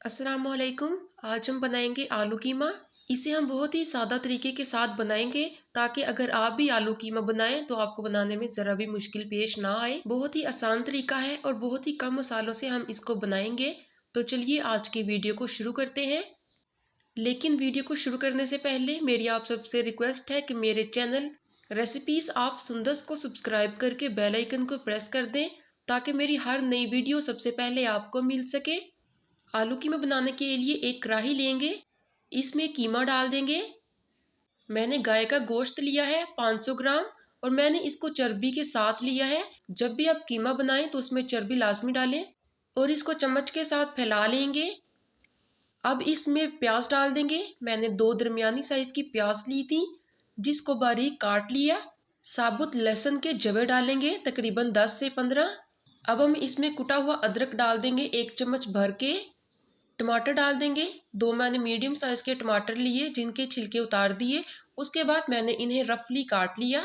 अस्सलामुअलैकुम। आज हम बनाएंगे आलू कीमा। इसे हम बहुत ही सादा तरीके के साथ बनाएंगे ताकि अगर आप भी आलू कीमा बनाएं तो आपको बनाने में ज़रा भी मुश्किल पेश ना आए। बहुत ही आसान तरीका है और बहुत ही कम मसालों से हम इसको बनाएंगे। तो चलिए आज की वीडियो को शुरू करते हैं। लेकिन वीडियो को शुरू करने से पहले मेरी आप सबसे रिक्वेस्ट है कि मेरे चैनल रेसिपीज़ आप सुंदस को सब्सक्राइब करके बेल आइकन को प्रेस कर दें ताकि मेरी हर नई वीडियो सबसे पहले आपको मिल सके। आलू कीमा बनाने के लिए एक कढ़ाई लेंगे, इसमें कीमा डाल देंगे। मैंने गाय का गोश्त लिया है 500 ग्राम और मैंने इसको चर्बी के साथ लिया है। जब भी आप कीमा बनाएं तो उसमें चर्बी लाजमी डालें और इसको चम्मच के साथ फैला लेंगे। अब इसमें प्याज डाल देंगे। मैंने 2 दरमियानी साइज की प्याज ली थी जिसको बारीक काट लिया। साबुत लहसुन के जवे डालेंगे तकरीबन 10 से 15। अब हम इसमें कुटा हुआ अदरक डाल देंगे 1 चम्मच भर के। टमाटर डाल देंगे। 2 मैंने मीडियम साइज के टमाटर लिए जिनके छिलके उतार दिए। उसके बाद मैंने इन्हें रफली काट लिया।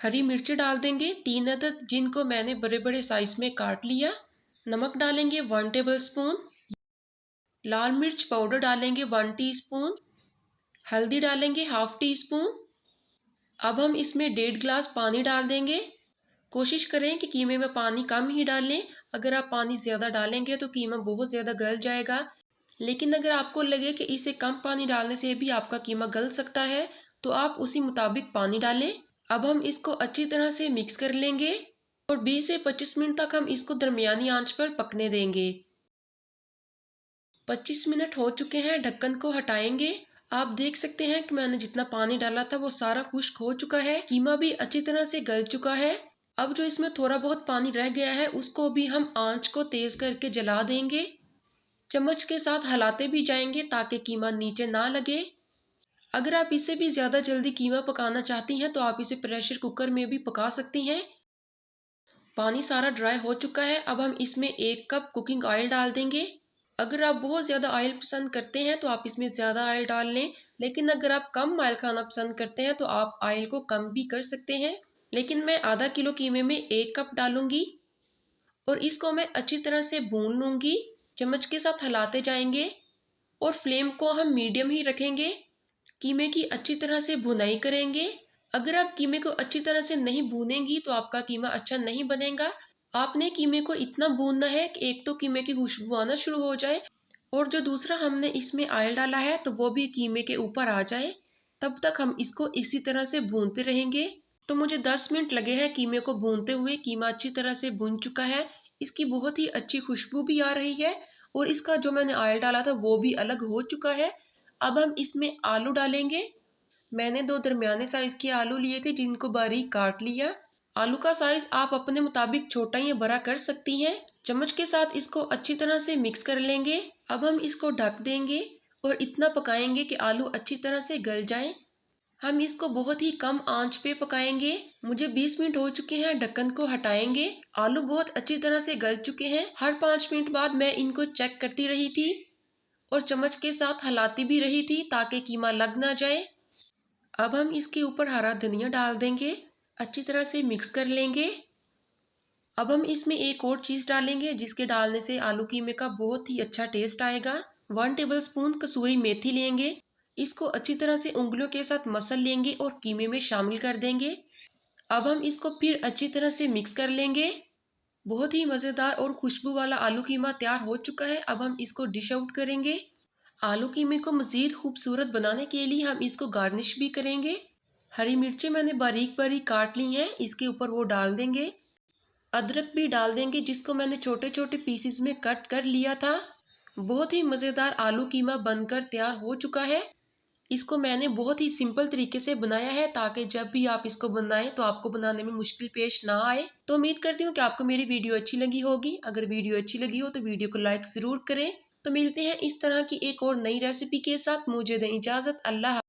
हरी मिर्ची डाल देंगे 3 अदद जिनको मैंने बड़े बड़े साइज में काट लिया। नमक डालेंगे 1 टेबल स्पून। लाल मिर्च पाउडर डालेंगे 1 टीस्पून। हल्दी डालेंगे हाफ टी स्पून। अब हम इसमें 1.5 गिलास पानी डाल देंगे। कोशिश करें कि कीमे में पानी कम ही डालें। अगर आप पानी ज़्यादा डालेंगे तो कीमा बहुत ज़्यादा गल जाएगा। लेकिन अगर आपको लगे कि इसे कम पानी डालने से भी आपका कीमा गल सकता है तो आप उसी मुताबिक पानी डालें। अब हम इसको अच्छी तरह से मिक्स कर लेंगे और 20 से 25 मिनट तक हम इसको दरमियानी आंच पर पकने देंगे। 25 मिनट हो चुके हैं, ढक्कन को हटाएंगे। आप देख सकते हैं कि मैंने जितना पानी डाला था वो सारा खुश्क हो चुका है। कीमा भी अच्छी तरह से गल चुका है। अब जो इसमें थोड़ा बहुत पानी रह गया है उसको भी हम आंच को तेज करके जला देंगे। चम्मच के साथ हिलाते भी जाएंगे ताकि कीमा नीचे ना लगे। अगर आप इससे भी ज़्यादा जल्दी कीमा पकाना चाहती हैं तो आप इसे प्रेशर कुकर में भी पका सकती हैं। पानी सारा ड्राई हो चुका है। अब हम इसमें 1 कप कुकिंग ऑयल डाल देंगे। अगर आप बहुत ज़्यादा ऑयल पसंद करते हैं तो आप इसमें ज़्यादा ऑयल डाल लें, लेकिन अगर आप कम ऑयल खाना पसंद करते हैं तो आप ऑयल को कम भी कर सकते हैं। लेकिन मैं आधा किलो कीमे में 1 कप डालूंगी और इसको मैं अच्छी तरह से भून लूंगी। चम्मच के साथ हिलाते जाएंगे और फ्लेम को हम मीडियम ही रखेंगे। कीमे की अच्छी तरह से भुनाई करेंगे। अगर आप कीमे को अच्छी तरह से नहीं भूनेंगी तो आपका कीमा अच्छा नहीं बनेगा। आपने कीमे को इतना भूनना है कि एक तो कीमे की खुशबू आना शुरू हो जाए और जो दूसरा हमने इसमें ऑयल डाला है तो वो भी कीमे के ऊपर आ जाए। तब तक हम इसको इसी तरह से भूनते रहेंगे। तो मुझे 10 मिनट लगे हैं कीमे को भूनते हुए। कीमा अच्छी तरह से भून चुका है। इसकी बहुत ही अच्छी खुशबू भी आ रही है और इसका जो मैंने ऑयल डाला था वो भी अलग हो चुका है। अब हम इसमें आलू डालेंगे। मैंने 2 दरमियाने साइज के आलू लिए थे जिनको बारीक काट लिया। आलू का साइज आप अपने मुताबिक छोटा या बड़ा कर सकती हैं। चम्मच के साथ इसको अच्छी तरह से मिक्स कर लेंगे। अब हम इसको ढक देंगे और इतना पकाएंगे कि आलू अच्छी तरह से गल जाएं। हम इसको बहुत ही कम आंच पे पकाएंगे। मुझे 20 मिनट हो चुके हैं, ढक्कन को हटाएंगे। आलू बहुत अच्छी तरह से गल चुके हैं। हर 5 मिनट बाद मैं इनको चेक करती रही थी और चम्मच के साथ हिलाती भी रही थी ताकि कीमा लग ना जाए। अब हम इसके ऊपर हरा धनिया डाल देंगे। अच्छी तरह से मिक्स कर लेंगे। अब हम इसमें एक और चीज़ डालेंगे जिसके डालने से आलू कीमे का बहुत ही अच्छा टेस्ट आएगा। 1 टेबल स्पून कसूरी मेथी लेंगे। इसको अच्छी तरह से उंगलियों के साथ मसल लेंगे और कीमे में शामिल कर देंगे। अब हम इसको फिर अच्छी तरह से मिक्स कर लेंगे। बहुत ही मज़ेदार और खुशबू वाला आलू कीमा तैयार हो चुका है। अब हम इसको डिश आउट करेंगे। आलू कीमे को मज़ीद खूबसूरत बनाने के लिए हम इसको गार्निश भी करेंगे। हरी मिर्चें मैंने बारीक बारीक काट ली हैं, इसके ऊपर वो डाल देंगे। अदरक भी डाल देंगे जिसको मैंने छोटे छोटे पीसेस में कट कर लिया था। बहुत ही मज़ेदार आलू कीमा बनकर तैयार हो चुका है। इसको मैंने बहुत ही सिंपल तरीके से बनाया है ताकि जब भी आप इसको बनाएं तो आपको बनाने में मुश्किल पेश ना आए। तो उम्मीद करती हूँ कि आपको मेरी वीडियो अच्छी लगी होगी। अगर वीडियो अच्छी लगी हो तो वीडियो को लाइक ज़रूर करें। तो मिलते हैं इस तरह की एक और नई रेसिपी के साथ। मुझे दें इजाज़त। अल्लाह।